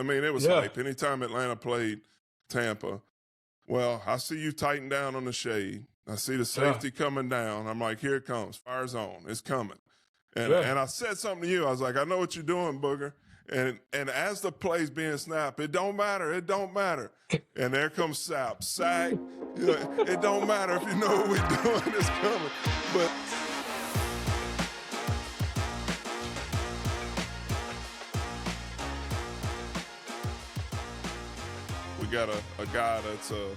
I mean, it was Yeah. hype. Anytime Atlanta played Tampa, well, I see you tighten down on the shade. I see the safety coming down. I'm like, here it comes. Fire zone. It's coming. And I said something to you. I was like, I know what you're doing, Booger. And as the play's being snapped, it don't matter. It don't matter. And there comes Sap. Sack. It don't matter if you know what we're doing. It's coming. But we got a guy that's a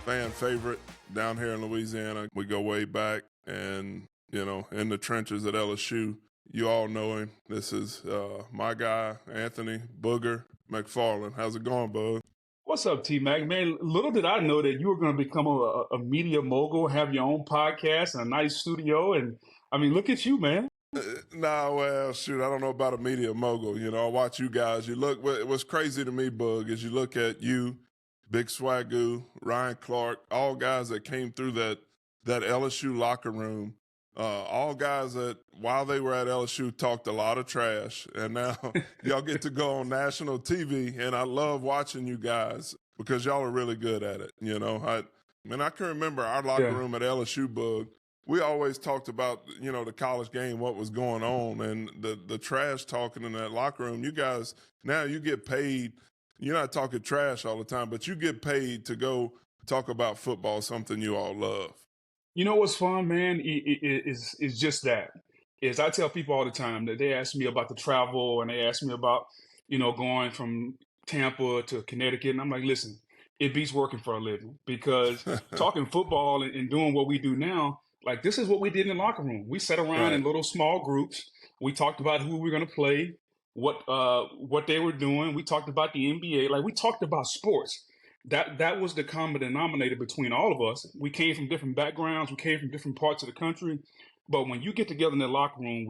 fan favorite down here in Louisiana. We go way back, and in the trenches at LSU, you all know him. This is my guy, Anthony Booger McFarland. How's it going, bud? What's up, T-Mac? Man, little did I know that you were going to become a media mogul, have your own podcast and a nice studio. And, I mean, look at you, man. Nah, well, shoot, I don't know about a media mogul. I watch you guys. You look, what's crazy to me, Bug, is you look at you, Big Swagoo, Ryan Clark, all guys that came through that LSU locker room. All guys that, while they were at LSU, talked a lot of trash, and now y'all get to go on national TV, and I love watching you guys because y'all are really good at it. I can remember our locker room at LSU, Bug. We always talked about, the college game, what was going on, and the trash talking in that locker room. You guys, now you get paid. You're not talking trash all the time, but you get paid to go talk about football, something you all love. You know what's fun, man, is just that. Is I tell people all the time that they ask me about the travel and they ask me about, going from Tampa to Connecticut. And I'm like, listen, it beats working for a living because talking football and doing what we do now, like this is what we did in the locker room. We sat around in little small groups. We talked about who we were going to play, what they were doing. We talked about the NBA. Like we talked about sports. That was the common denominator between all of us. We came from different backgrounds. We came from different parts of the country. But when you get together in the locker room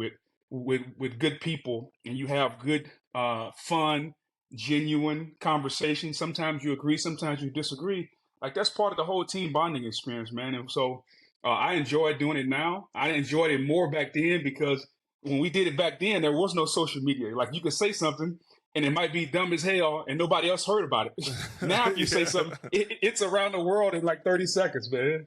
with good people and you have good, fun, genuine conversation, sometimes you agree, sometimes you disagree. Like that's part of the whole team bonding experience, man. And so I enjoy doing it now. I enjoyed it more back then because when we did it back then, there was no social media. Like you could say something and it might be dumb as hell and nobody else heard about it. Now if you say something, it's around the world in like 30 seconds, man.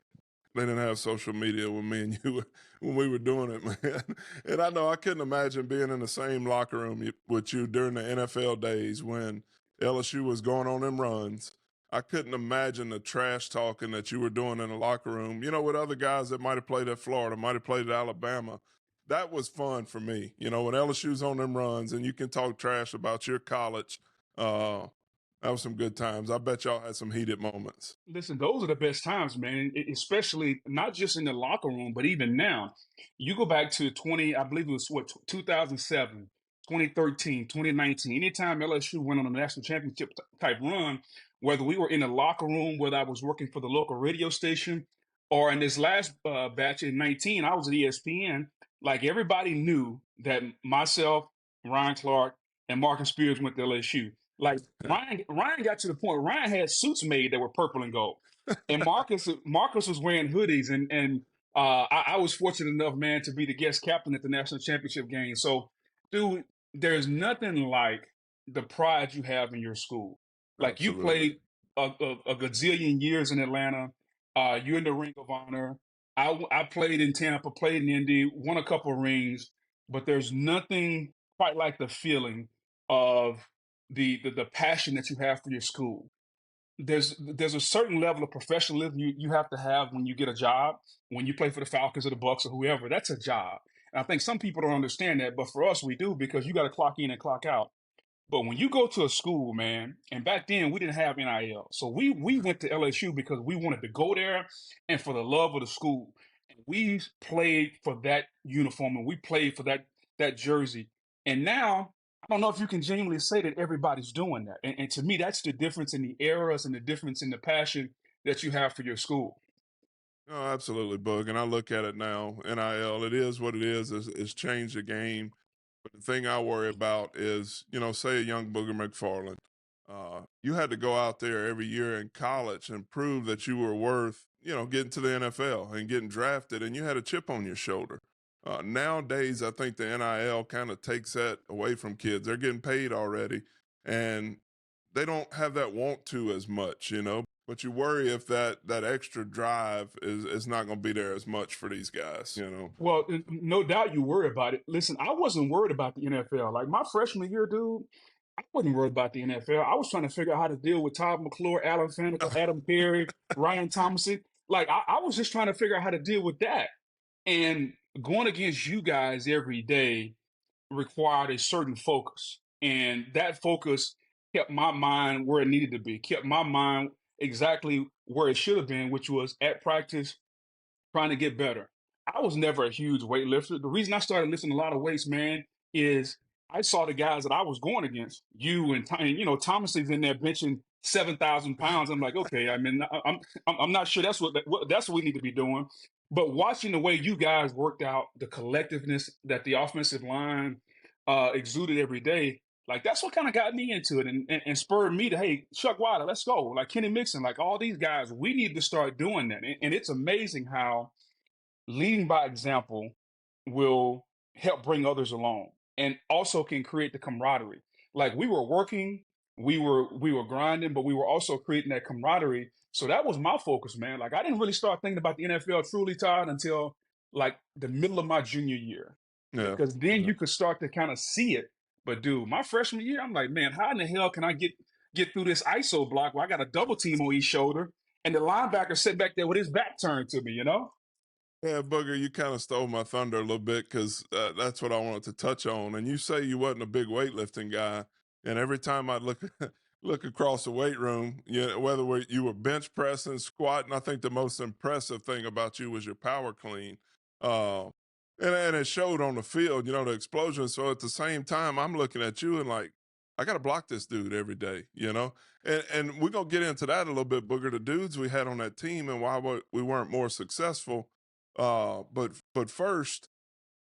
They didn't have social media when me and you, when we were doing it, man. And I know I couldn't imagine being in the same locker room with you during the NFL days when LSU was going on them runs. I couldn't imagine the trash talking that you were doing in the locker room, with other guys that might have played at Florida, might have played at Alabama. That was fun for me. When LSU's on them runs and you can talk trash about your college, that was some good times. I bet y'all had some heated moments. Listen, those are the best times, man, especially not just in the locker room, but even now. You go back to I believe it was 2007, 2013, 2019. Anytime LSU went on a national championship type run, whether we were in the locker room, whether I was working for the local radio station, or in this last batch in 19, I was at ESPN. Like everybody knew that myself, Ryan Clark, and Marcus Spears went to LSU. Like Ryan got to the point. Ryan had suits made that were purple and gold, and Marcus was wearing hoodies. And I was fortunate enough, man, to be the guest captain at the national championship game. So, dude, there's nothing like the pride you have in your school. Like Absolutely. you played a gazillion years in Atlanta. You're in the Ring of Honor. I played in Tampa, played in Indy, won a couple of rings, but there's nothing quite like the feeling of the passion that you have for your school. There's a certain level of professionalism you have to have when you get a job, when you play for the Falcons or the Bucks or whoever. That's a job. And I think some people don't understand that, but for us, we do because you got to clock in and clock out. But when you go to a school, man, and back then we didn't have NIL. So we went to LSU because we wanted to go there and for the love of the school. And we played for that uniform and we played for that jersey. And now I don't know if you can genuinely say that everybody's doing that. And to me, that's the difference in the eras and the difference in the passion that you have for your school. Oh, absolutely, Bug. And I look at it now, NIL, it is what it is. It's changed the game. But the thing I worry about is, say a young Booger McFarland. You had to go out there every year in college and prove that you were worth, getting to the NFL and getting drafted, and you had a chip on your shoulder. Nowadays, I think the NIL kind of takes that away from kids. They're getting paid already. And have that want to as much, you know. But you worry if that extra drive is not going to be there as much for these guys, you know. Well, no doubt you worry about it. Listen, I wasn't worried about the NFL. Like my freshman year, dude, I wasn't worried about the NFL. I was trying to figure out how to deal with Todd McClure, Alan Faneca, Adam Perry, Ryan Thomason. Like I was just trying to figure out how to deal with that. And going against you guys every day required a certain focus. And that focus kept my mind where it needed to be, kept my mind exactly where it should have been, which was at practice, trying to get better. I was never a huge weightlifter. The reason I started lifting a lot of weights, man, is I saw the guys that I was going against, you and you know, Thomas is in there benching 7,000 pounds. I'm like, okay, I mean, I'm not sure that's what we need to be doing. But watching the way you guys worked out, the collectiveness that the offensive line exuded every day, like that's what kind of got me into it and spurred me to, hey, Chuck Wilder, let's go. Like Kenny Mixon, like all these guys, we need to start doing that. And it's amazing how leading by example will help bring others along and also can create the camaraderie. Like we were working, we were grinding, but we were also creating that camaraderie. So that was my focus, man. Like I didn't really start thinking about the NFL truly, Todd, until like the middle of my junior year. Yeah. Because then Yeah. you could start to kind of see it. But dude, my freshman year, I'm like, man, how in the hell can I get through this ISO block where I got a double team on each shoulder and the linebacker sit back there with his back turned to me, you know? Yeah, Booger, you kind of stole my thunder a little bit because that's what I wanted to touch on. And you say you wasn't a big weightlifting guy, and every time I look look across the weight room, you know, you were bench pressing, squatting, I think the most impressive thing about you was your power clean, uh, and it showed on the field. You know, the explosion. So at the same time, I'm looking at you and like, I got to block this dude every day. You know, and we're gonna get into that a little bit, Booger. The dudes we had on that team and why we weren't more successful, but first,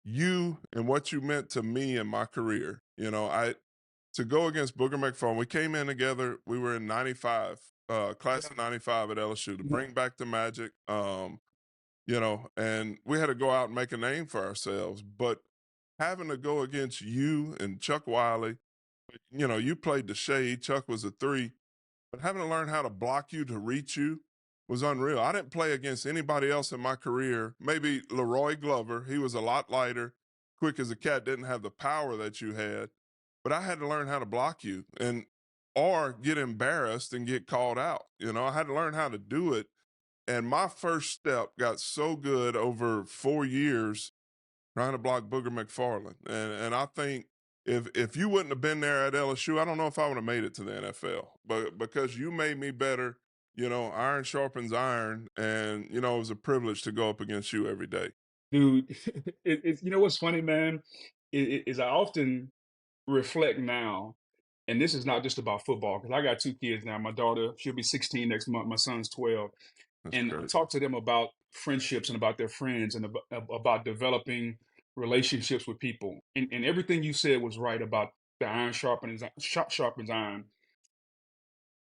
you and what you meant to me in my career. You know, I to go against Booger McFarland. We came in together. We were in '95, class of '95 at LSU to bring back the magic. You know, and we had to go out and make a name for ourselves. But having to go against you and Chuck Wiley, you know, you played the shade. Chuck was a three, but having to learn how to block you to reach you was unreal. I didn't play against anybody else in my career. Maybe Leroy Glover. He was a lot lighter, quick as a cat, didn't have the power that you had. But I had to learn how to block you and or get embarrassed and get called out. You know, I had to learn how to do it. And my first step got so good over 4 years trying to block Booger McFarland. And I think if you wouldn't have been there at LSU, I don't know if I would have made it to the NFL. But because you made me better, you know, iron sharpens iron, and you know, it was a privilege to go up against you every day. Dude, it's you know what's funny, man, is I often reflect now, and this is not just about football because I got two kids now. My daughter, she'll be 16 next month. My son's 12, That's and I crazy. talk to them about friendships and about their friends and about developing relationships with people. And everything you said was right about the iron sharpens iron.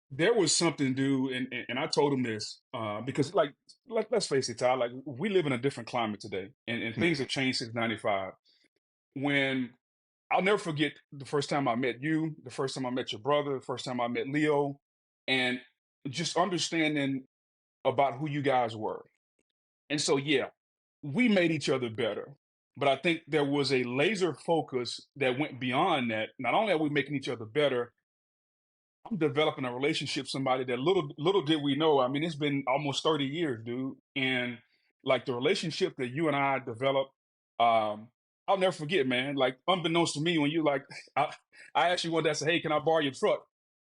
There was something, dude, and I told him this because, like, let's face it, Ty, like we live in a different climate today, and things have changed since '95. When I'll never forget the first time I met you, the first time I met your brother, the first time I met Leo, and just understanding about who you guys were. And so, yeah, we made each other better. But I think there was a laser focus that went beyond that. Not only are we making each other better, I'm developing a relationship with somebody that little did we know. I mean, it's been almost 30 years, dude. And like the relationship that you and I developed, I'll never forget, man. Like unbeknownst to me, when you like I actually wanted to say, hey, can I borrow your truck?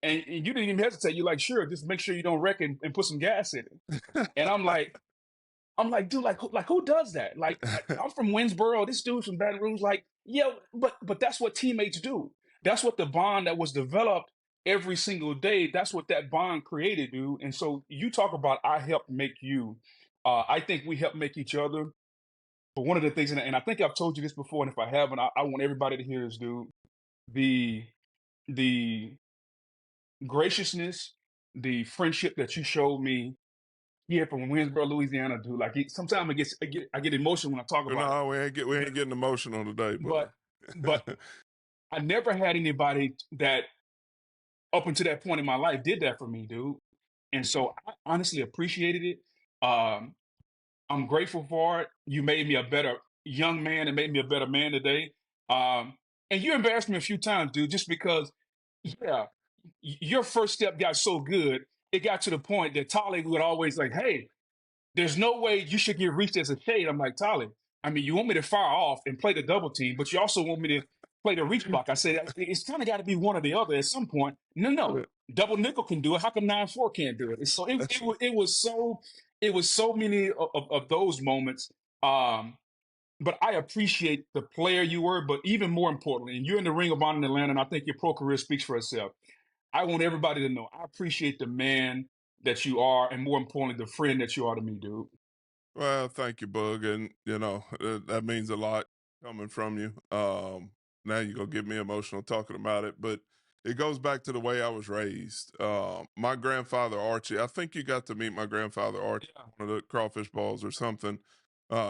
And you didn't even hesitate. You're like, sure, just make sure you don't wreck and put some gas in it. And I'm like, dude, like who does that? Like, I'm from Winsboro. This dude's from Baton Rouge. Like, yeah, but that's what teammates do. That's what the bond that was developed every single day. That's what that bond created, dude. And so you talk about I helped make you. I think we help make each other. But one of the things, and I think I've told you this before, and if I haven't, I want everybody to hear this, dude. The the graciousness, the friendship that you showed me here from Winsboro, Louisiana, dude. Like sometimes I get emotional when I talk about it. No, we ain't getting emotional today, But Booger. but I never had anybody that up until that point in my life did that for me, dude. And so I honestly appreciated it. Um, I'm grateful for it. You made me a better young man and made me a better man today. And you embarrassed me a few times, dude, just because, yeah, your first step got so good, it got to the point that Tolly would always like, hey, there's no way you should get reached as a shade. I'm like, Tolly, I mean, you want me to fire off and play the double team, but you also want me to play the reach block. I said, it's kind of got to be one or the other at some point. No, double nickel can do it. How come 9-4 can't do it? And so it was so many of those moments. But I appreciate the player you were, but even more importantly, and you're in the Ring of Honor in Atlanta, and I think your pro career speaks for itself. I want everybody to know I appreciate the man that you are, and more importantly, the friend that you are to me, dude. Well, thank you, Bug, and that means a lot coming from you. Now you're gonna get me emotional talking about it, but it goes back to the way I was raised. My grandfather Archie, I think you got to meet my grandfather Archie, Yeah. one of the crawfish balls or something.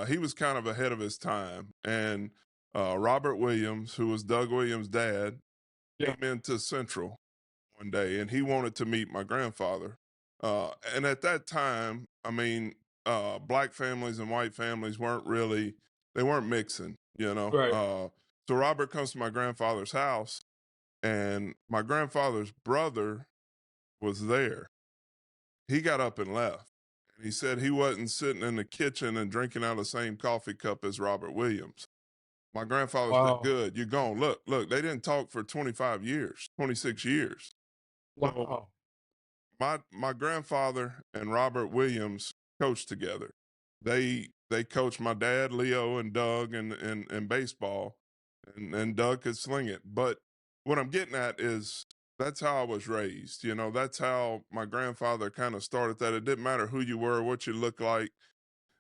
He was kind of ahead of his time, and Robert Williams, who was Doug Williams' dad, Yeah. came into Central one day, and he wanted to meet my grandfather. And at that time, I mean, black families and white families they weren't mixing, you know. Right. So Robert comes to my grandfather's house, and my grandfather's brother was there. He got up and left. And he said he wasn't sitting in the kitchen and drinking out of the same coffee cup as Robert Williams. My grandfather said, Wow. good, you're gone. Look, they didn't talk for 25 years, 26 years. So Wow. my grandfather and Robert Williams coached together. They coached my dad, Leo, and Doug in baseball, and Doug could sling it. But what I'm getting at is that's how I was raised. You know, that's how my grandfather kind of started that. It didn't matter who you were, what you looked like.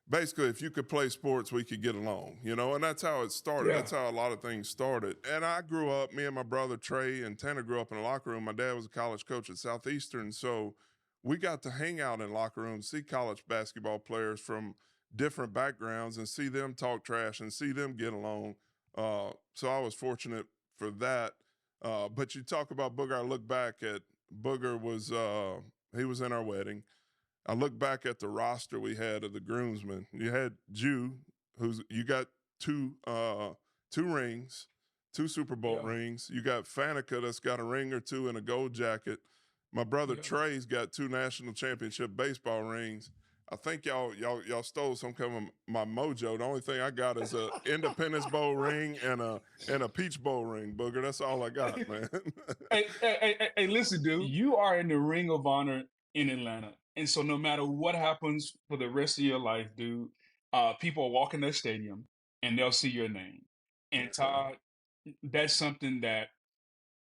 Basically, if you could play sports, we could get along, you know, and that's how it started. Yeah. That's how a lot of things started. And I grew up, me and my brother Trey and Tanner grew up in a locker room. My dad was a college coach at Southeastern. So we got to hang out in locker rooms, see college basketball players from different backgrounds and see them talk trash and see them get along. So I was fortunate for that. But you talk about Booger, I look back at Booger he was in our wedding. I look back at the roster we had of the groomsmen. You had Jew, you got two rings, 2 Super Bowl Yeah. rings. You got Faneca that's got a ring or two and a gold jacket. My brother Yeah. Trey's got 2 national championship baseball rings. I think y'all stole some kind of my mojo. The only thing I got is a Independence Bowl ring and a Peach Bowl ring, Booger. That's all I got, man. Hey, listen, dude. You are in the Ring of Honor in Atlanta. And so no matter what happens for the rest of your life, dude, people are walking that stadium and they'll see your name. And Todd, that's something that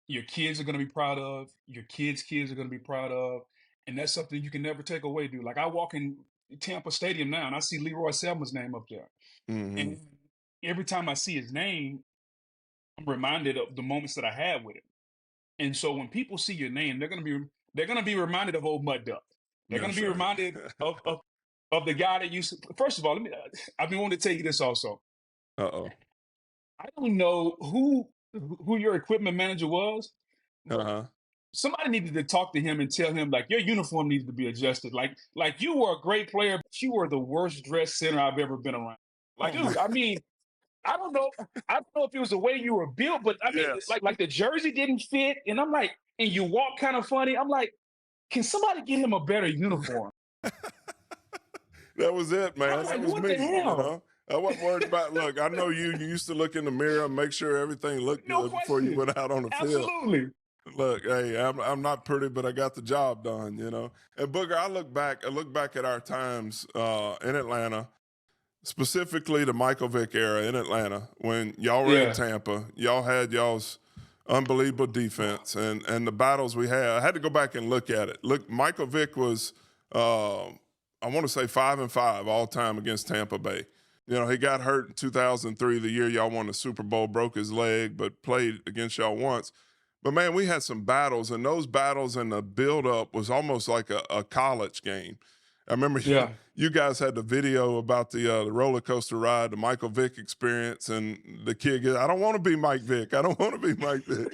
your kids are going to be proud of, your kids are going to be proud of, and that's something you can never take away, dude. Like I walk in Tampa Stadium now and I see Leroy Selma's name up there. Mm-hmm. And every time I see his name, I'm reminded of the moments that I had with him. And so when people see your name, they're gonna be reminded of old Mud Duck. They're gonna That's be right. reminded of the guy that used to. First of all, I've been wanting to tell you this also. Uh-oh. I don't know who your equipment manager was, but Uh-huh. somebody needed to talk to him and tell him like your uniform needed to be adjusted. Like you were a great player, but you were the worst dressed center I've ever been around. Like, Oh my dude, I mean, I don't know. I don't know if it was the way you were built, but I mean, Yes. like the jersey didn't fit, and I'm like, and you walk kind of funny. I'm like, can somebody get him a better uniform? That was it, man. I'm That like, was what me, the hell? I wasn't worried about look, I know you used to look in the mirror and make sure everything looked No good before you question. went out on the field. Absolutely. Look, hey, I'm not pretty, but I got the job done, And Booger, I look back at our times in Atlanta, specifically the Michael Vick era in Atlanta, when y'all were in Yeah. Tampa, y'all had y'all's unbelievable defense and the battles we had. I had to go back and look at it. Look, Michael Vick was I want to say 5-5 all time against Tampa Bay. He got hurt in 2003, the year y'all won the Super Bowl, broke his leg, but played against y'all once. But man, we had some battles, and those battles and the build-up was almost like a college game. I remember Yeah. you guys had the video about the roller coaster ride, the Michael Vick experience, and the kid I don't want to be Mike Vick. I don't want to be Mike Vick.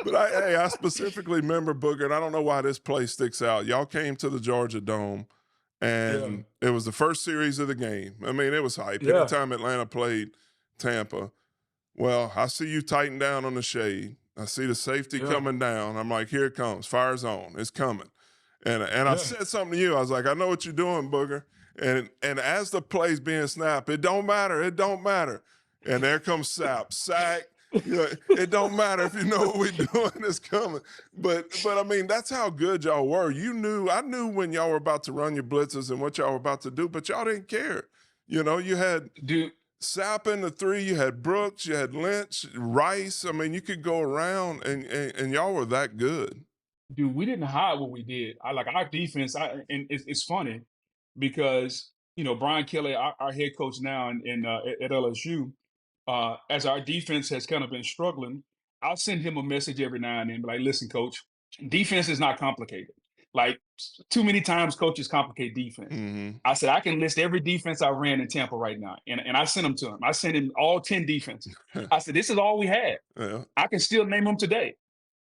But I specifically remember, Booger, and I don't know why this play sticks out. Y'all came to the Georgia Dome, Yeah, and it was the first series of the game. I mean, it was hype. yeah, Anytime Atlanta played Tampa, well, I see you tighten down on the shade. I see the safety yeah, coming down. I'm like, here it comes. Fire's on. It's coming. And I yeah. said something to you. I was like, I know what you're doing, Booger. And as the play's being snapped, it don't matter. It don't matter. And there comes Sap. Sack. You know, it don't matter if you know what we're doing, it's coming. But I mean, that's how good y'all were. I knew when y'all were about to run your blitzes and what y'all were about to do, but y'all didn't care. You know, you had Dude, Sapp in the three, you had Brooks, you had Lynch, Rice. I mean, you could go around and y'all were that good. we didn't hide what we did. I like our defense. And it's funny because Brian Kelly, our head coach now at LSU, as our defense has kind of been struggling, I'll send him a message every now and then, like, listen, coach, defense is not complicated. Like, too many times coaches complicate defense. Mm-hmm. I said, I can list every defense I ran in Tampa right now. And I sent them to him. I sent him all 10 defenses. I said, this is all we had. Yeah. I can still name them today.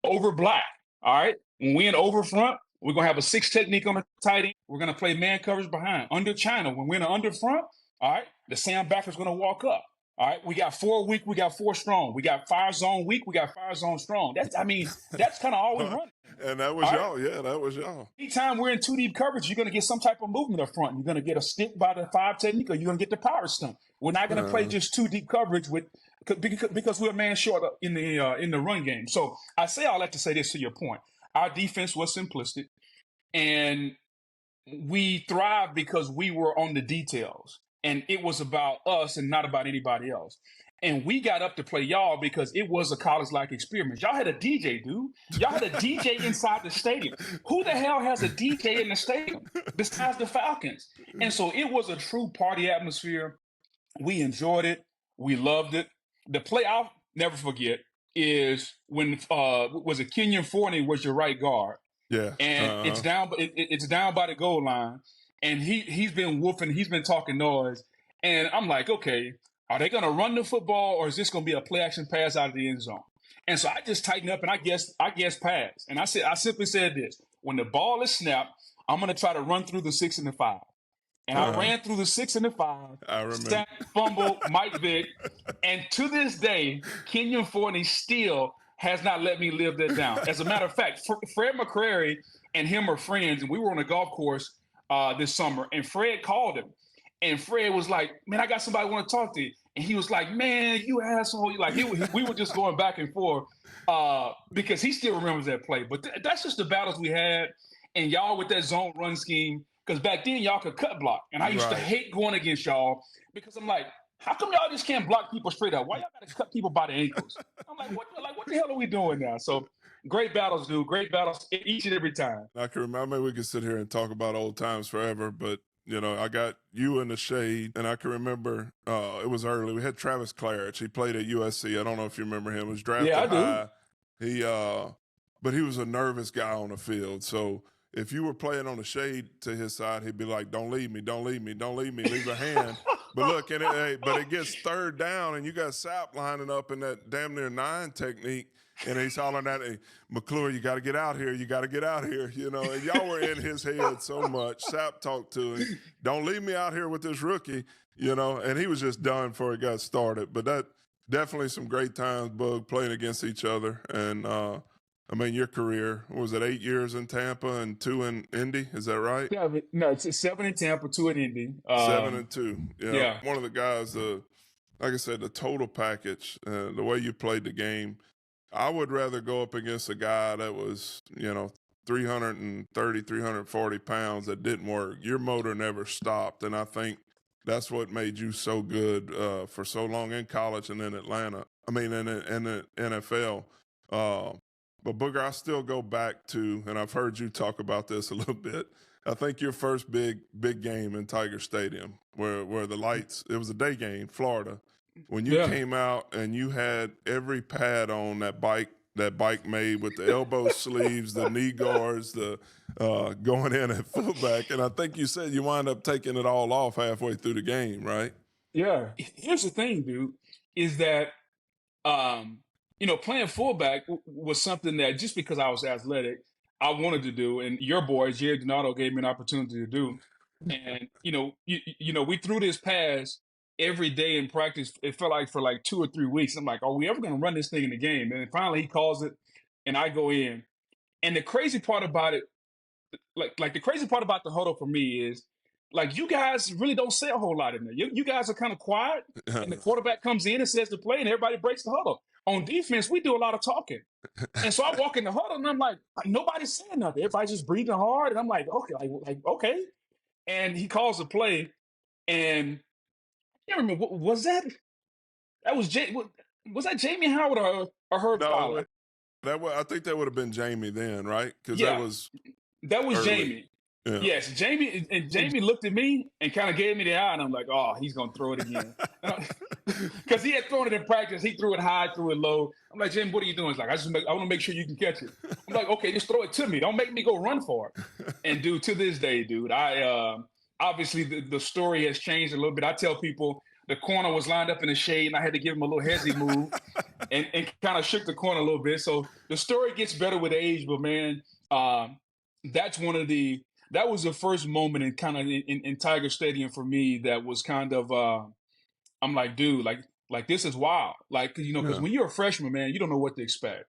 Over black. All right. When we in over front, we're gonna have a 6 technique on the tight end. We're gonna play man coverage behind. Under China, when we're in the under front, all right, the Sam backer's gonna walk up. All right, we got 4 weak, we got 4 strong. We got 5 zone weak, we got 5 zone strong. That's kind of all we run. And that was All y'all. Yeah, that was y'all. Anytime we're in 2 deep coverage, you're gonna get some type of movement up front. You're gonna get a stick by the 5 technique, or you're gonna get the power stunt. We're not gonna play just 2 deep coverage because we're a man short in the run game. So I say all that to say this to your point. Our defense was simplistic, and we thrived because we were on the details, and it was about us and not about anybody else. And we got up to play y'all because it was a college-like experience. Y'all had a DJ, dude. Y'all had a DJ inside the stadium. Who the hell has a DJ in the stadium besides the Falcons? And so it was a true party atmosphere. We enjoyed it. We loved it. The play I'll never forget is when was it Kenyon Forney was your right guard. Yeah. And it's down by the goal line, and he's been woofing, he's been talking noise, and I'm like, okay, are they gonna run the football, or is this gonna be a play action pass out of the end zone? And so I just tightened up and I guess pass. And I simply said this: when the ball is snapped, I'm gonna try to run through the 6 and the 5. And I ran through the 6 and the 5. I remember. Sack, fumble, Mike Vick. And to this day, Kenyon Forney still has not let me live that down. As a matter of fact, Fred McCrary and him are friends, and we were on a golf course this summer, and Fred called him. And Fred was like, man, I got somebody I want to talk to you. And he was like, man, you asshole. Like, we were just going back and forth because he still remembers that play. But that's just the battles we had. And y'all with that zone run scheme, because back then y'all could cut block. And I used to hate going against y'all because I'm like, how come y'all just can't block people straight up? Why y'all got to cut people by the ankles? I'm like, what the hell are we doing now? So great battles, dude. Great battles each and every time. I can remember, we could sit here and talk about old times forever, but I got you in the shade, and I can remember it was early. We had Travis Claridge. He played at USC. I don't know if you remember him. He was drafted high. But he was a nervous guy on the field. So if you were playing on the shade to his side, he'd be like, don't leave me, don't leave me, don't leave me, leave a hand. But look, but it gets 3rd down, and you got Sapp lining up in that damn near 9 technique, and he's hollering at me, McClure, you got to get out here, you got to get out here, and y'all were in his head so much. Sapp talked to him, don't leave me out here with this rookie, and he was just done before he got started. But that definitely some great times, Bug, playing against each other. And I mean, your career, was it 8 years in Tampa and 2 in Indy? Is that right? Yeah, no, it's 7 in Tampa, 2 in Indy. 7 and 2. Yeah. One of the guys, like I said, the total package, the way you played the game, I would rather go up against a guy that was, 330, 340 pounds that didn't work. Your motor never stopped. And I think that's what made you so good for so long in college and in Atlanta. I mean, in the NFL. But Booger, I still go back to, and I've heard you talk about this a little bit, I think your first big game in Tiger Stadium, where the lights, it was a day game, Florida, when you came out and you had every pad on that bike made with the elbow sleeves, the knee guards, the going in at fullback. And I think you said you wind up taking it all off halfway through the game, right? Yeah. Here's the thing, dude, is that playing fullback was something that just because I was athletic, I wanted to do, and your boy Jerry Donato gave me an opportunity to do. And we threw this pass every day in practice. It felt like for like 2 or 3 weeks. I'm like, are we ever going to run this thing in the game? And then finally he calls it, and I go in. And the crazy part about it, like the crazy part about the huddle for me is, like, you guys really don't say a whole lot in there. You guys are kind of quiet, and the quarterback comes in and says the play, and everybody breaks the huddle. On defense, we do a lot of talking. And so I walk in the huddle, and I'm like, nobody's saying nothing. Everybody's just breathing hard, and I'm like, okay, like okay. And he calls the play, and I can't remember, was that was that Jamie Howard or Herb No, Tyler? I think that would have been Jamie then, right? Because that Yeah, was that was early. Jamie. Yeah. Yes, Jamie looked at me and kind of gave me the eye, and I'm like, oh, he's gonna throw it again. Because he had thrown it in practice. He threw it high, threw it low. I'm like, Jamie, what are you doing? He's like, I want to make sure you can catch it. I'm like, okay, just throw it to me. Don't make me go run for it. And dude, to this day, dude, I obviously the story has changed a little bit. I tell people the corner was lined up in the shade, and I had to give him a little hezzy move and kind of shook the corner a little bit. So the story gets better with age, but man, that's that was the first moment in kind of in Tiger Stadium for me that was kind of I'm like, dude, like this is wild. Like, because Yeah. when you're a freshman, man, you don't know what to expect.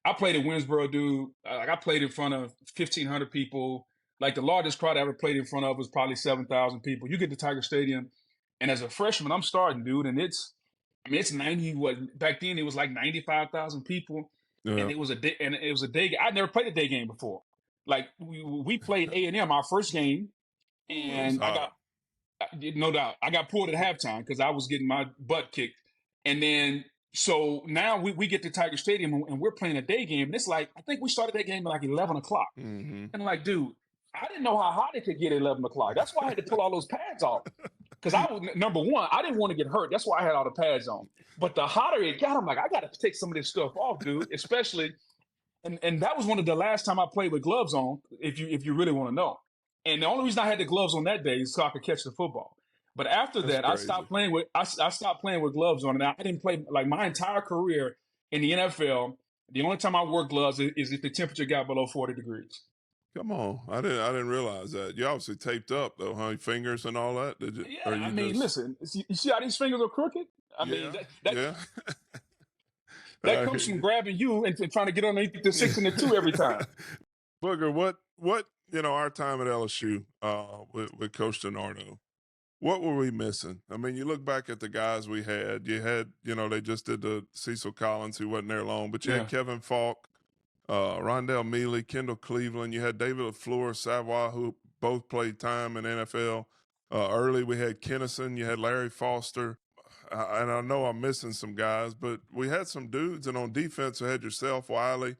I played in Winsboro, dude. Like, I played in front of 1,500 people. Like, the largest crowd I ever played in front of was probably 7,000 people. You get to Tiger Stadium, and as a freshman, I'm starting, dude, and it's 90. What back then it was like 95,000 people, Yeah. and it was a day. I'd never played a day game before. Like, we played A&M our first game, Ooh, it was and hot. no doubt, I got pulled at halftime because I was getting my butt kicked. And then, so now we get to Tiger Stadium, and we're playing a day game. And it's like, I think we started that game at like 11 o'clock. Mm-hmm. And I'm like, dude, I didn't know how hot it could get at 11 o'clock. That's why I had to pull all those pads off. Because number one, I didn't want to get hurt. That's why I had all the pads on. But the hotter it got, I'm like, I got to take some of this stuff off, dude. Especially, and that was one of the last time I played with gloves on, if you really want to know. And the only reason I had the gloves on that day is so I could catch the football. But after That's that, I crazy. stopped playing with I stopped playing with gloves on, and I didn't play like my entire career in the NFL. The only time I wore gloves is if the temperature got below 40 degrees. Come on, I didn't realize that. You obviously taped up though, huh? Your fingers and all that. Did you? Yeah, Or I you mean, just? listen, you see how these fingers are crooked? I mean, Yeah. that that, Yeah. that I hear comes from you. grabbing you and trying to get underneath the 6 and the 2 every time. Booger, what our time at LSU with Coach DiNardo, what were we missing? I mean, you look back at the guys we had. You had, they just did the Cecil Collins, who wasn't there long, but you had Yeah, Kevin Falk, Rondell Mealy, Kendall Cleveland. You had David LaFleur, Savoy, who both played time in NFL. Early, we had Kennison. You had Larry Foster. And I know I'm missing some guys, but we had some dudes. And on defense, we had yourself, Wiley,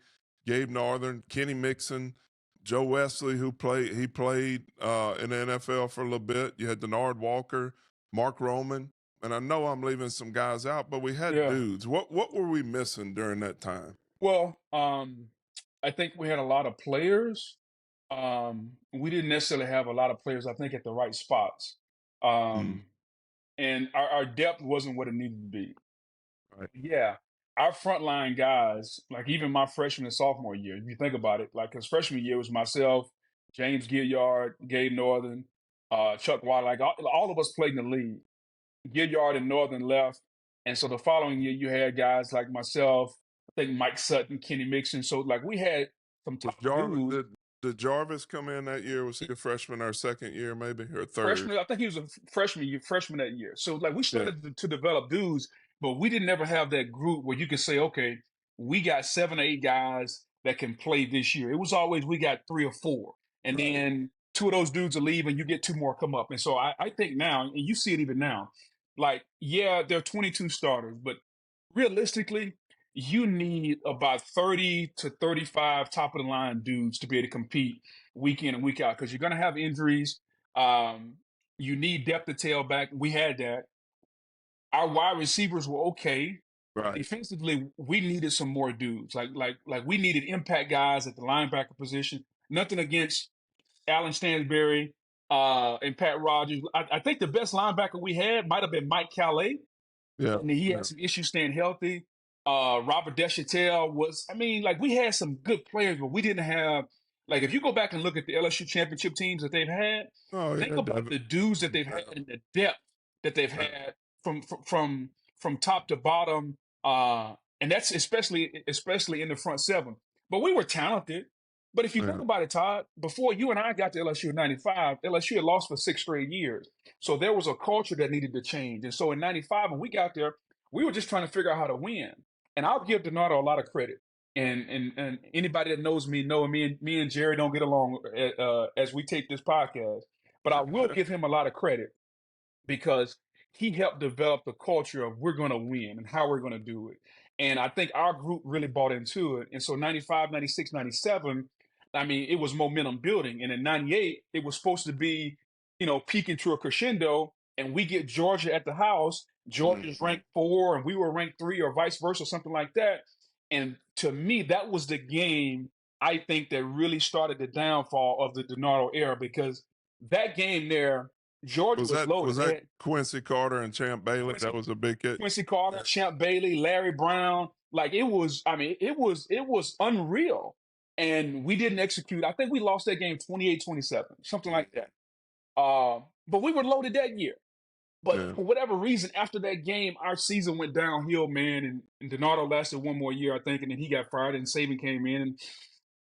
Gabe Northern, Kenny Mixon, Joe Wesley, he played in the NFL for a little bit. You had Denard Walker, Mark Roman, and I know I'm leaving some guys out, but we had yeah. dudes. What were we missing during that time? Well, I think we had a lot of players. We didn't necessarily have a lot of players, I think, at the right spots. Mm, Um, and our depth wasn't what it needed to be. right. Yeah, our frontline guys, like even my freshman and sophomore year, if you think about it, like, because freshman year was myself, James Gilliard, Gabe Northern, Chuck Wiley, like all of us played in the league. Gilliard and Northern left. And so the following year, you had guys like myself, I think Mike Sutton, Kenny Mixon. So, like, we had some Was top Jarvis dudes. did Jarvis come in that year? Was he a freshman our second year, maybe, or third? Freshman, I think he was a freshman that year. So, like, we Yeah. started to develop dudes, but we didn't ever have that group where you could say, okay, we got 7 or 8 guys that can play this year. It was always we got 3 or 4, and Right. then 2 of those dudes will leave, and you get 2 more come up. And so I think now, and you see it even now, like, yeah, there are 22 starters, but realistically, you need about 30 to 35 top of the line dudes to be able to compete week in and week out, because you're going to have injuries. um, you need depth to tail back. We had that. Our wide receivers were okay, but Right. defensively, we needed some more dudes. Like we needed impact guys at the linebacker position. Nothing against Alan Stansberry and Pat Rogers. I think the best linebacker we had might have been Mike Calais, Yeah. and he Yeah. had some issues staying healthy. Robert Deschatel was, I mean, like we had some good players, but we didn't have, like if you go back and look at the LSU championship teams that they've had, Oh think yeah, about Devin. the dudes that they've had and the depth that they've had from top to bottom. And that's especially in the front seven. But we were talented. But if you think Yeah. about it, Todd, before you and I got to LSU in '95, LSU had lost for 6 straight years. So there was a culture that needed to change. And so in '95, when we got there, we were just trying to figure out how to win. And I'll give Donato a lot of credit. And anybody that knows me know me and Jerry don't get along as we take this podcast. But I will give him a lot of credit because he helped develop the culture of we're going to win and how we're going to do it. And I think our group really bought into it. And so 95, 96, 97, I mean, it was momentum building. And in 98, it was supposed to be, peaking to a crescendo. And we get Georgia at the house. Georgia's ranked 4 and we were ranked 3 or vice versa, something like that. And to me, that was the game I think that really started the downfall of the Donato era because that game there, Georgia was loaded. Was that Quincy Carter and Champ Bailey? That was a big hit. Quincy Carter, Champ Bailey, Larry Brown. Like it was, I mean, it was unreal. And we didn't execute. I think we lost that game 28-27, something like that. But we were loaded that year. But for whatever reason, after that game, our season went downhill, man. And Donato lasted one more year, I think, and then he got fired, and Saban came in,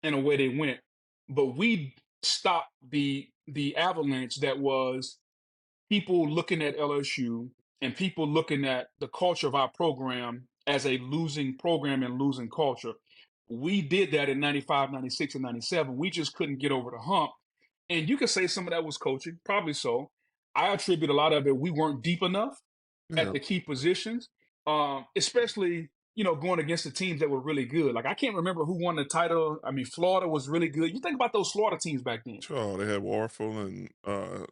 and away they went. But we stopped the avalanche that was people looking at LSU and people looking at the culture of our program as a losing program and losing culture. We did that in 95, 96, and 97. We just couldn't get over the hump. And you could say some of that was coaching, probably so. I attribute a lot of it, we weren't deep enough at the key positions, especially, going against the teams that were really good. Like, I can't remember who won the title. I mean, Florida was really good. You think about those Florida teams back then. Sure, they had Warfel and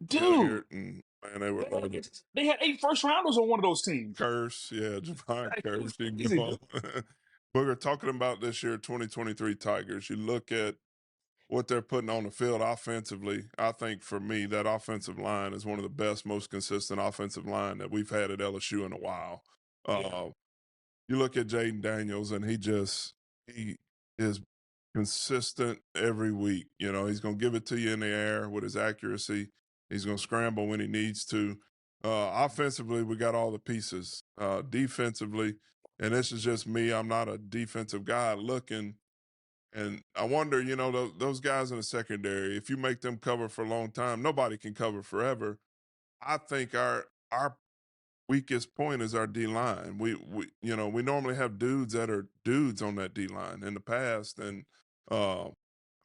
Dude, and man, they were they had 8 first-rounders on one of those teams. Curse, yeah, Javon Curse. You can Easy, go on. Booger, talking about this year 2023 Tigers, you look at what they're putting on the field offensively. I think for me, that offensive line is one of the best, most consistent offensive line that we've had at LSU in a while. You look at Jaden Daniels, and he is consistent every week. He's going to give it to you in the air with his accuracy. He's going to scramble when he needs to. Offensively, we got all the pieces. Defensively, and this is just me, I'm not a defensive guy looking. And I wonder, those guys in the secondary, if you make them cover for a long time, nobody can cover forever. I think our weakest point is our D line. We normally have dudes that are dudes on that D line in the past, and I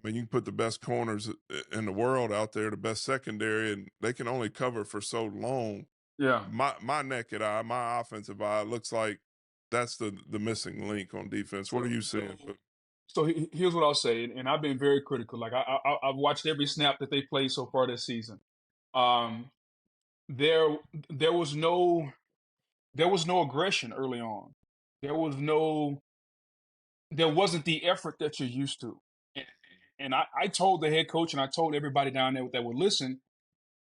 mean, you can put the best corners in the world out there, the best secondary, and they can only cover for so long. Yeah. My naked eye, my offensive eye, looks like that's the missing link on defense. What are you seeing? So here's what I'll say, and I've been very critical. Like I've watched every snap that they played so far this season. There was no aggression early on. There wasn't the effort that you're used to. And I told the head coach and I told everybody down there that would listen,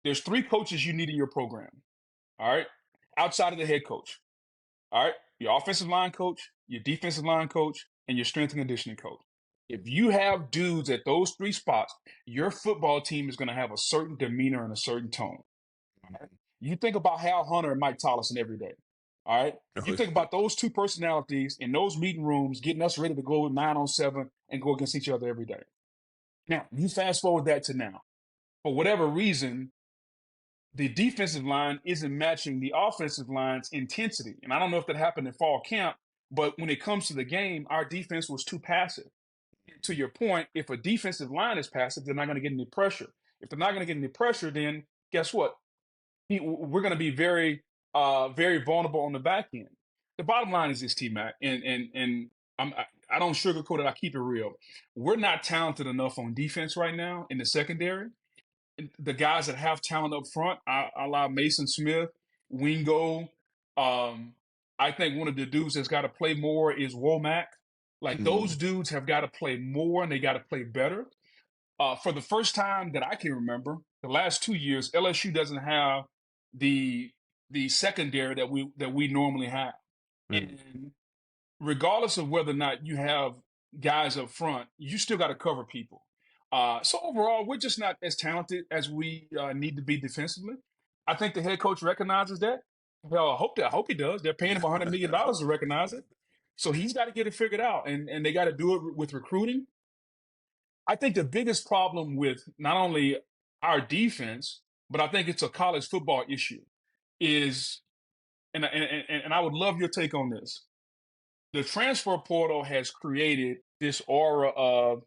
there's 3 coaches you need in your program. All right. Outside of the head coach. All right. Your offensive line coach, your defensive line coach, and your strength and conditioning coach. If you have dudes at those 3 spots, your football team is going to have a certain demeanor and a certain tone. All right? You think about Hal Hunter and Mike Tollison every day. All right. You think about those 2 personalities in those meeting rooms getting us ready to go 9-on-7 and go against each other every day. Now, you fast forward that to now. For whatever reason, the defensive line isn't matching the offensive line's intensity. And I don't know if that happened in fall camp, but when it comes to the game, our defense was too passive. And to your point, if a defensive line is passive, they're not going to get any pressure. If they're not going to get any pressure, then guess what? We're going to be very, very vulnerable on the back end. The bottom line is this, T-Mac, and I don't sugarcoat it. I keep it real. We're not talented enough on defense right now in the secondary. The guys that have talent up front, a la Mason Smith, Wingo. I think one of the dudes that's got to play more is Womack. Like those dudes have got to play more and they got to play better. For the first time that I can remember, the last 2 years, LSU doesn't have the secondary that we normally have. And regardless of whether or not you have guys up front, you still got to cover people. So overall, we're just not as talented as we need to be defensively. I think the head coach recognizes that. Well, I hope he does. They're paying him $100 million to recognize it. So he's got to get it figured out, and they got to do it with recruiting. I think the biggest problem with not only our defense, but I think it's a college football issue, is, and I would love your take on this. The transfer portal has created this aura of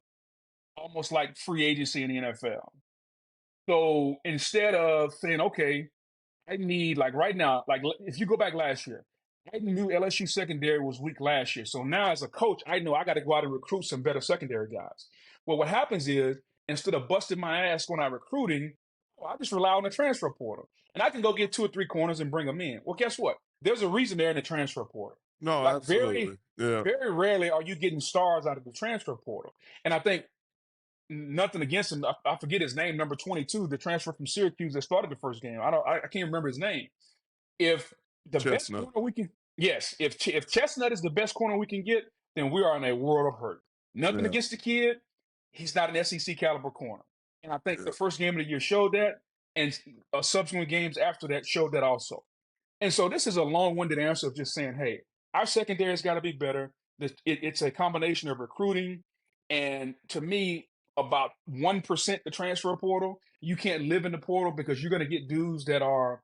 almost like free agency in the NFL. So instead of saying, okay, I need, like right now, like if you go back last year, I knew LSU secondary was weak last year. So now as a coach, I know I got to go out and recruit some better secondary guys. Well, what happens is instead of busting my ass when I'm recruiting, I just rely on the transfer portal. And I can go get 2 or 3 corners and bring them in. Well, guess what? There's a reason they're in the transfer portal. No, Like very, absolutely. Yeah. very rarely are you getting stars out of the transfer portal. And I think nothing against him. I forget his name, number 22, the transfer from Syracuse that started the first game. I can't remember his name. If the best Chestnut. corner we can, yes, if Chestnut is the best corner we can get, then we are in a world of hurt. Nothing Yeah. against the kid, he's not an SEC caliber corner, and I think Yeah. the first game of the year showed that, and subsequent games after that showed that also. And so this is a long-winded answer of just saying, hey, our secondary's got to be better. It's a combination of recruiting, and to me, about 1% the transfer portal. You can't live in the portal because you're going to get dudes that are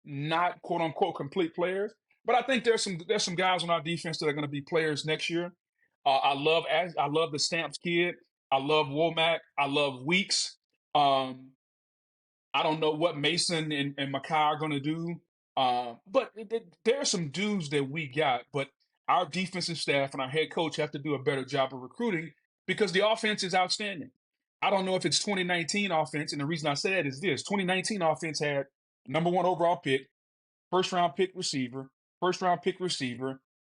not quote unquote complete players. But I think there's some guys on our defense that are going to be players next year. I love the Stamps kid. I love Womack. I love Weeks. Um, I don't know what Mason and Makai are going to do. But there are some dudes that we got, but our defensive staff and our head coach have to do a better job of recruiting because the offense is outstanding. I don't know if it's 2019 offense, and the reason I say that is this: 2019 offense had number 1 overall pick, first round pick receiver.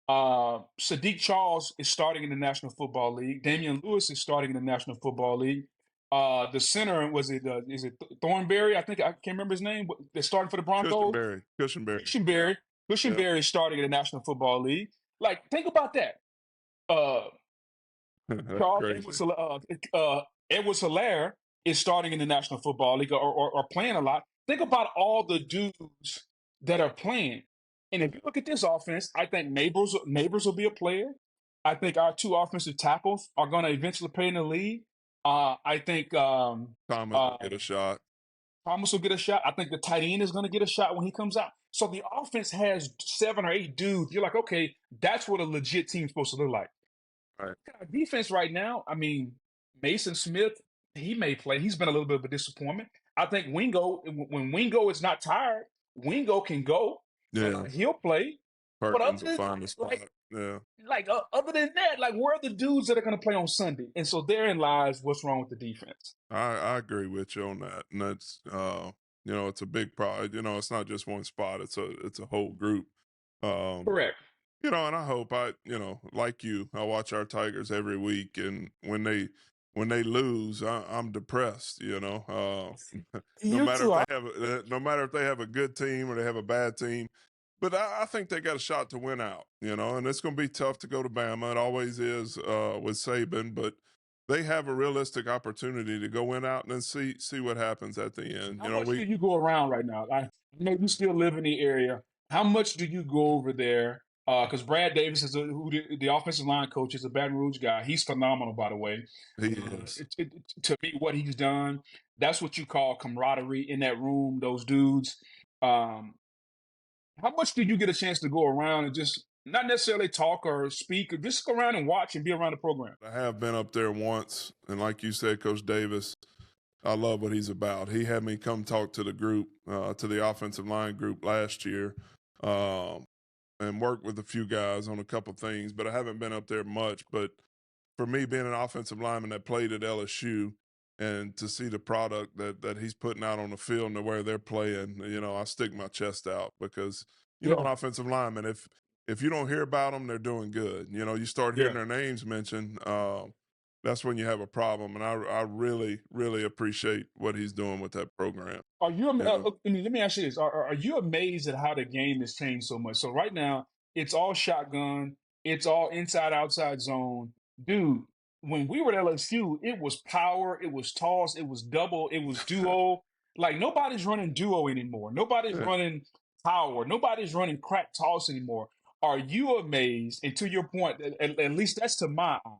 Sadiq Charles is starting in the National Football League. Damian Lewis is starting in the National Football League. The center is it Thornberry? I think I can't remember his name. But they're starting for the Broncos. Cushionberry. Cushenberry is starting in the National Football League. Like, think about that. Uh, That's Charles crazy. Edwards Hilaire is starting in the National Football League or playing a lot. Think about all the dudes that are playing. And if you look at this offense, I think Neighbors will be a player. I think our 2 offensive tackles are going to eventually play in the league. I think Thomas will uh, get a shot. Thomas will get a shot. I think the tight end is going to get a shot when he comes out. So the offense has 7 or 8 dudes. You're like, okay, that's what a legit team's supposed to look like. Right. Our defense right now, I mean, Mason Smith, he may play. He's been a little bit of a disappointment. I think Wingo, when Wingo is not tired, Wingo can go. Yeah. He'll play. But Perkins will find a spot. Yeah. Other than that, like, where are the dudes that are going to play on Sunday? And so therein lies what's wrong with the defense. I agree with you on that. And that's it's a big problem. It's not just one spot, it's a whole group. Um, Correct. and I hope like you, I watch our Tigers every week, and when they lose, I'm depressed. No You matter too. no matter if they have a good team or they have a bad team, but I think they got a shot to win out. And it's going to be tough to go to Bama. It always is with Saban, but they have a realistic opportunity to go win out and then see what happens at the end. How much do you go around right now? I know you still live in the area. How much do you go over there? Because Brad Davis is who the offensive line coach is a Baton Rouge guy. He's phenomenal, by the way. He is. To me, what he's done, that's what you call camaraderie in that room. Those dudes. Um, how much do you get a chance to go around and just not necessarily talk or speak, or just go around and watch and be around the program? I have been up there once, and like you said, Coach Davis, I love what he's about. He had me come talk to the group, to the offensive line group last year, and work with a few guys on a couple things, but I haven't been up there much. But for me, being an offensive lineman that played at LSU, and to see the product that he's putting out on the field and where they're playing, I stick my chest out because an Yeah, offensive lineman, if you don't hear about them, they're doing good. You start hearing yeah. their names mentioned, that's when you have a problem. And I really, really appreciate what he's doing with that program. Are you? You know, I mean, let me ask you this: Are you amazed at how the game has changed so much? So right now, it's all shotgun. It's all inside outside zone. Dude, when we were at LSU, it was power, it was toss, it was double, it was duo. Like nobody's running duo anymore. Nobody's Yeah. running power. Nobody's running crack toss anymore. Are you amazed? And to your point, at least that's to my eye.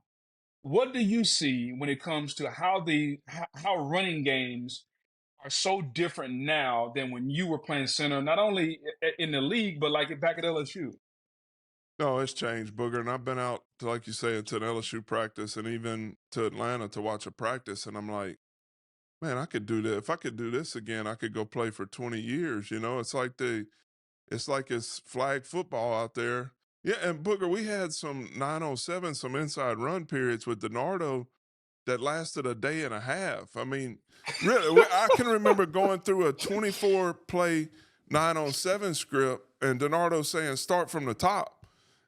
What do you see when it comes to how running games are so different now than when you were playing center, not only in the league, but like back at LSU? No, it's changed, Booger. And I've been out to, like you say, to an LSU practice and even to Atlanta to watch a practice. And I'm like, man, I could do that. If I could do this again, I could go play for 20 years. It's like it's flag football out there. Yeah. And Booger, we had some 907, some inside run periods with Donardo that lasted a day and a half. I mean, really, I can remember going through a 24 play 9-on-7 script and Donardo saying, start from the top.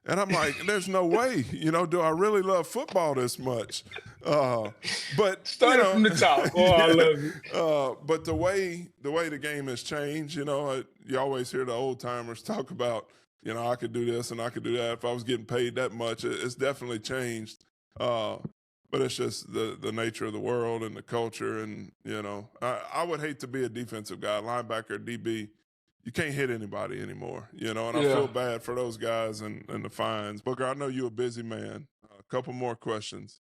And I'm like, there's no way, do I really love football this much? But, Started from the top. Oh, I yeah, love it. but the game has changed, you always hear the old timers talk about, I could do this and I could do that. If I was getting paid that much, it's definitely changed. But it's just the nature of the world and the culture. And, I would hate to be a defensive guy, linebacker, DB. You can't hit anybody anymore, and I Yeah. feel bad for those guys and the fines. Booker, I know you're a busy man. A couple more questions.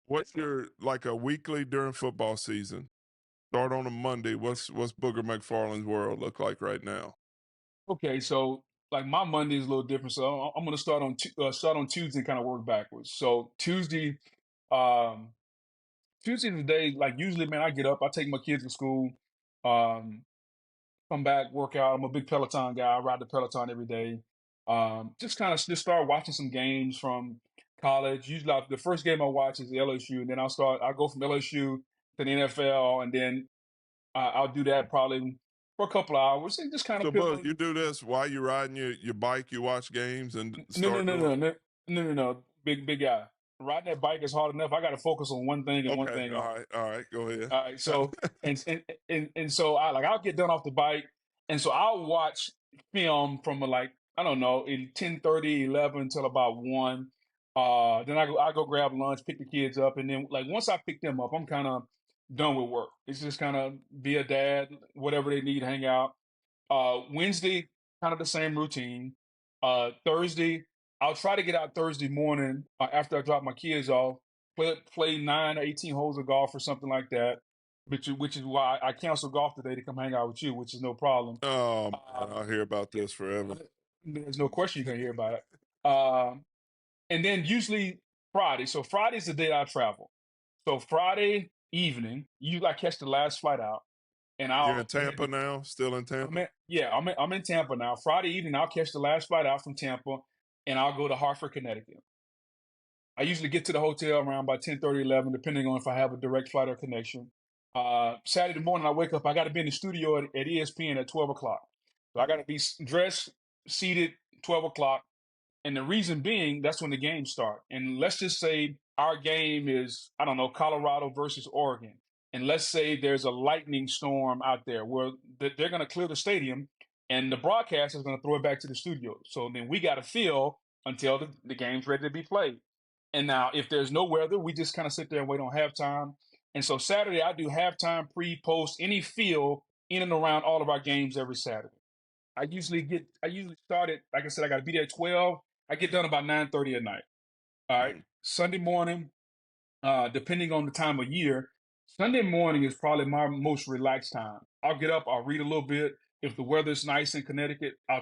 What's your, like a weekly during football season? Start on a Monday. What's Booger McFarland's world look like right now? Okay, so like my Monday is a little different. So I'm going to start on Tuesday and kind of work backwards. So um, Tuesday is the day. Like usually, man, I get up, I take my kids to school, um, come back, work out. I'm a big Peloton guy. I ride the Peloton every day. Just kind of just start watching some games from college. Usually, the first game I watch is the LSU, and then I'll go from LSU to the NFL, and then I'll do that probably for a couple of hours and just kind of So, fill Boog, in. you do this while you're riding your bike, you watch games and No, no, start no, doing no, it? no, no, no, no. Big guy. Riding that bike is hard enough. I got to focus on one thing and one Okay. thing All only. right. All right. Go ahead. All right. So and so I'll get done off the bike, and so I'll watch film from like I don't know in 10:30, 11 till about 1. Then I go grab lunch, pick the kids up, and then like once I pick them up, I'm kind of done with work. It's just kind of be a dad, whatever they need, hang out. Wednesday, kind of the same routine. Thursday, I'll try to get out Thursday morning after I drop my kids off, play 9 or 18 holes of golf or something like that, which is why I canceled golf today to come hang out with you, which is no problem. Oh man, Um, I'll hear about this forever. there's no question you're gonna hear about it. And then usually Friday. So Friday's the day I travel. So Friday evening, usually I catch the last flight out, and You're in I'll head Tampa to now? Still in Tampa? I'm in Tampa now. Friday evening, I'll catch the last flight out from Tampa, and I'll go to Hartford, Connecticut. I usually get to the hotel around by 10:30, 11, depending on if I have a direct flight or connection. Saturday morning, I wake up. I got to be in the studio at ESPN at 12 o'clock. So I got to be dressed, seated, 12 o'clock. And the reason being, that's when the games start. And let's just say our game is, I don't know, Colorado versus Oregon. And let's say there's a lightning storm out there where they're going to clear the stadium and the broadcast is going to throw it back to the studio. So then we got to fill until the game's ready to be played. And now, if there's no weather, we just kind of sit there and wait on halftime. And so Saturday, I do halftime, pre, post, any field in and around all of our games every Saturday. I usually start at, like I said, I got to be there at 12. I get done about 9:30 at night. All right. Mm. Sunday morning, depending on the time of year, Sunday morning is probably my most relaxed time. I'll get up, I'll read a little bit. If the weather's nice in Connecticut, I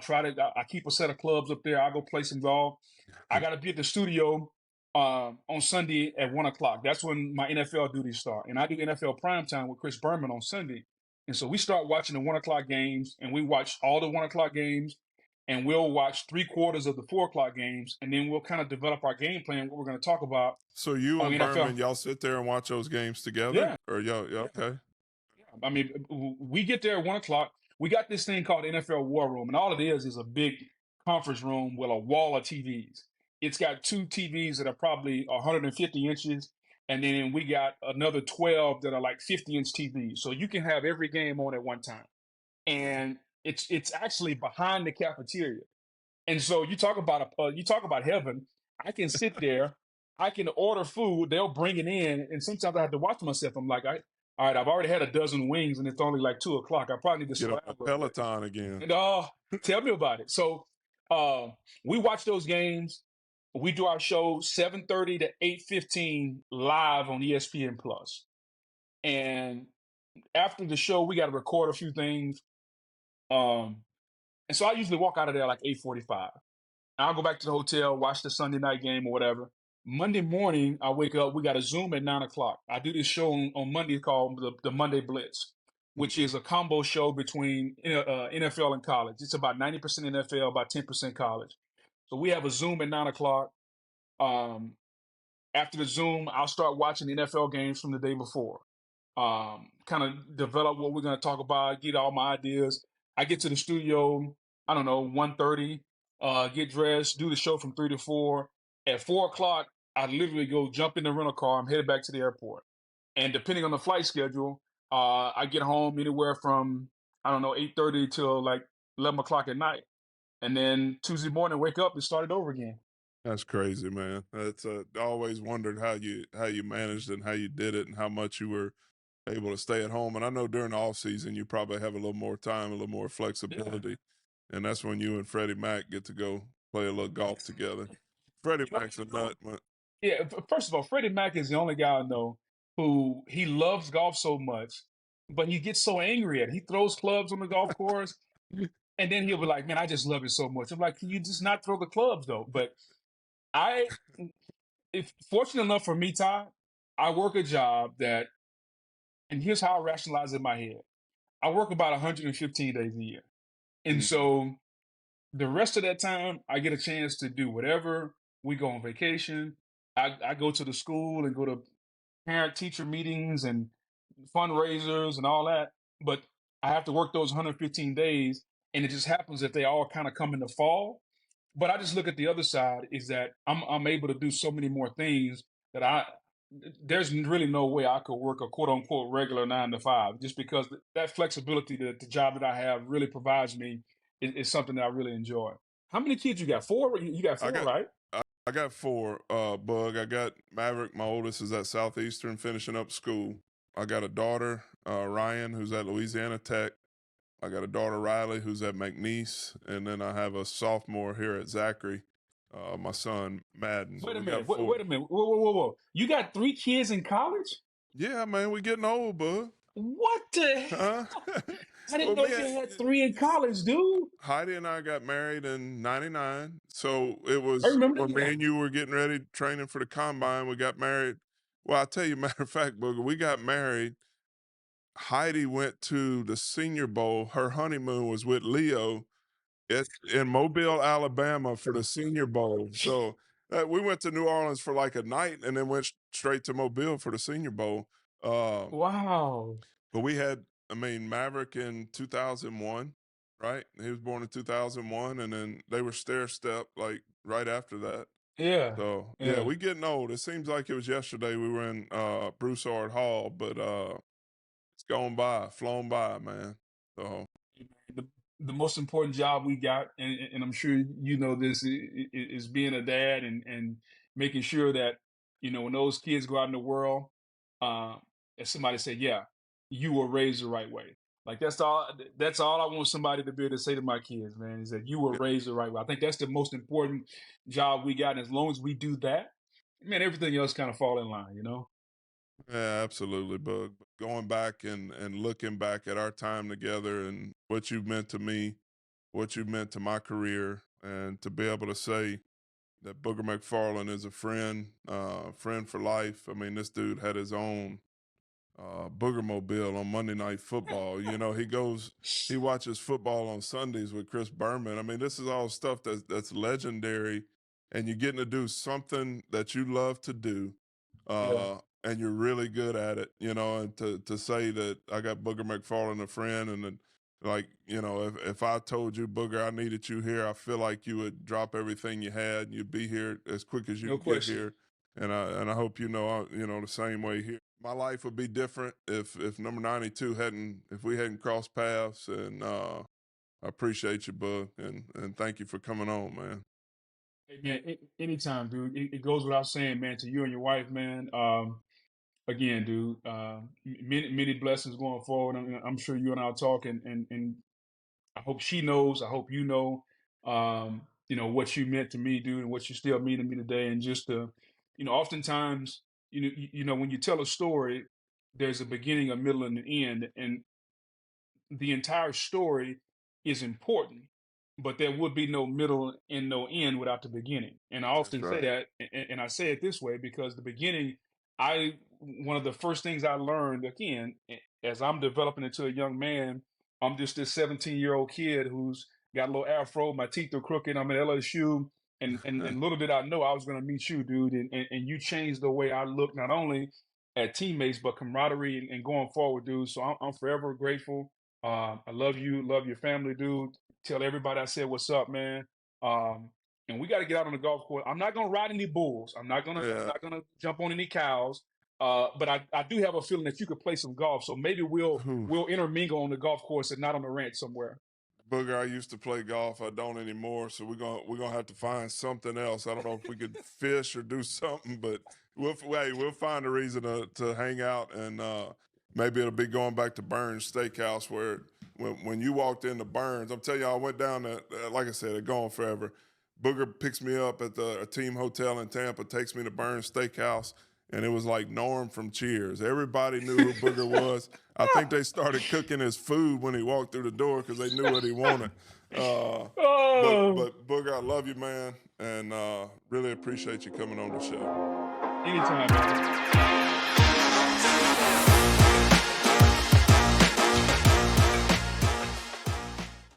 keep a set of clubs up there. I'll go play some golf. I got to be at the studio on Sunday at 1 o'clock. That's when my NFL duties start. And I do NFL primetime with Chris Berman on Sunday. And so we start watching the 1 o'clock games, and we watch all the 1 o'clock games, and we'll watch 3 quarters of the 4 o'clock games, and then we'll kind of develop our game plan, what we're going to talk about So you on and the NFL. Berman, y'all sit there and watch those games together? Yeah, Or y'all, yeah, yeah, okay. yeah. I mean, we get there at 1 o'clock. We got this thing called the NFL War Room, and all it is a big conference room with a wall of TVs. It's got two TVs that are probably 150 inches, and then we got another 12 that are like 50-inch TVs. So you can have every game on at one time, and it's actually behind the cafeteria. And so you talk about heaven. I can sit there, I can order food, they'll bring it in, and sometimes I have to watch myself. I'm like, all right, I've already had a dozen wings, and it's only like 2 o'clock. I probably need to Get slow on down the a little bit. Peloton again. And tell me about it. So uh, we watch those games. We do our show 7:30 to 8:15 live on ESPN Plus. And after the show, we got to record a few things. Um, and so I usually walk out of there like 8:45. I'll go back to the hotel, watch the Sunday night game or whatever. Monday morning, I wake up. We got a Zoom at 9 o'clock. I do this show on Monday called the Monday Blitz, which is a combo show between NFL and college. It's about 90% NFL, about 10% college. So we have a Zoom at 9 o'clock. Um, After the Zoom, I'll start watching the NFL games from the day before. Kind of develop what we're going to talk about, get all my ideas. I get to the studio, I don't know, 1:30, get dressed, do the show from 3 to 4. At 4 o'clock, I literally go jump in the rental car. I'm headed back to the airport. And depending on the flight schedule, I get home anywhere from, I don't know, 8:30 till like 11 o'clock at night. And then Tuesday morning, wake up and start it over again. That's crazy, man. That's I always wondered how you managed and how you did it and how much you were able to stay at home. And I know during the off season you probably have a little more time, a little more Yeah. flexibility, and that's when you and Freddie Mac get to go play a little golf together. Freddie You know, Mac's a nut, man. yeah, first of all, Freddie Mac is the only guy I know who he loves golf so much, but he gets so angry at it. He throws clubs on the golf course, and then he'll be like, "Man, I just love it so much." I'm like, "Can you just not throw the clubs though?" But I, if fortunate enough for me, Todd, I work a job that, and here's how I rationalize it in my head: I work about 115 days a year, and Mhm. so the rest of that time, I get a chance to do whatever. We go on vacation. I go to the school and go to parent teacher meetings and fundraisers and all that. But I have to work those 115 days. And it just happens that they all kind of come in the fall. But I just look at the other side is that I'm able to do so many more things that there's really no way I could work a quote unquote regular 9 to 5 just because that flexibility that the job that I have really provides me is something that I really enjoy. How many kids you got? Four? You got I four, got right? I got four, Bug. I got Maverick, my oldest, is at Southeastern finishing up school. I got a daughter, Ryan, who's at Louisiana Tech. I got a daughter, Riley, who's at McNeese, and then I have a sophomore here at Zachary, my son, Madden. So Wait a we got minute. four. Wait a minute. Whoa. You got 3 kids in college? Yeah, man, we getting old, Bug. What the Huh? hell? I didn't Well, know you had 3 in college, dude. Heidi and I got married in '99. So it I was remember when that. me and you were getting ready, training for the combine. We got married. Well, I'll tell you, matter of fact, Booger, we got married. Heidi went to the Senior Bowl. Her honeymoon was with Leo in Mobile, Alabama for the Senior Bowl. So we went to New Orleans for like a night and then went straight to Mobile for the Senior Bowl. Uh, Wow. but we had, I mean, Maverick in 2001, right? He was born in 2001, and then they were stair step like right after that. Yeah. So yeah, Yeah. we getting old. It seems like it was yesterday we were in Broussard Hall, but it's gone by, flown by, man. So the, the most important job we got, and I'm sure you know this, is being a dad and making sure that when those kids go out in the world, uh, if somebody say, "Yeah, you were raised the right way," like that's all. That's all I want somebody to be able to say to my kids, man, is that you were yeah, raised the right way. I think that's the most important job we got, and as long as we do that, man, everything else kind of fall in line. yeah, absolutely, Bug. Going back and looking back at our time together and what you meant to me, what you meant to my career, and to be able to say that Booger McFarland is a friend, friend for life. I mean, this dude had his own Booger Mobile on Monday Night Football. You know, he watches football on Sundays with Chris Berman. I mean, this is all stuff that's legendary, and you're getting to do something that you love to do, Yeah, and you're really good at it. You know, and to say that I got Booger McFarland a friend, and then like if I told you Booger I needed you here, I feel like you would drop everything you had and you'd be here as quick as you no can get question. here. And I hope the same way here. My life would be different if number 92 hadn't if we hadn't crossed paths. And I appreciate you, Bug, and thank you for coming on, man. Hey, man, anytime, dude. It goes without saying, man, to you and your wife, man. Again, dude, many blessings going forward. I'm sure you and I'll talk, and I hope she knows. I hope you know, what you meant to me, dude, and what you still mean to me today. And just oftentimes, when you tell a story, there's a beginning, a middle, and an end, and the entire story is important, but there would be no middle and no end without the beginning. And I That's often say right. that, and I say it this way because the beginning, one of the first things I learned, again, as I'm developing into a young man, I'm just this 17-year-old kid who's got a little afro, my teeth are crooked, I'm at LSU. And little did I know I was going to meet you, dude. And you changed the way I look, not only at teammates, but camaraderie and going forward, dude. So I'm forever grateful. I love you, love your family, dude. Tell everybody I said what's up, man. Um, and we got to get out on the golf course. I'm not gonna ride any bulls. I'm Yeah. not gonna jump on any cows. But I do have a feeling that you could play some golf. So maybe Whew. we'll intermingle on the golf course and not on the ranch somewhere. Booger, I used to play golf. I don't anymore, so we're gonna have to find something else. I don't know if we could fish or do something, but we'll find a reason to hang out, and maybe it'll be going back to Burns Steakhouse where when you walked into Burns, I'm telling you, I went down to like I said, it's gone forever. Booger picks me up at the team hotel in Tampa, takes me to Burns Steakhouse, and it was like Norm from Cheers. Everybody knew who Booger was. I think they started cooking his food when he walked through the door because they knew what he wanted. But Oh, but Booger, I love you, man, and really appreciate you coming on the show. anytime, man.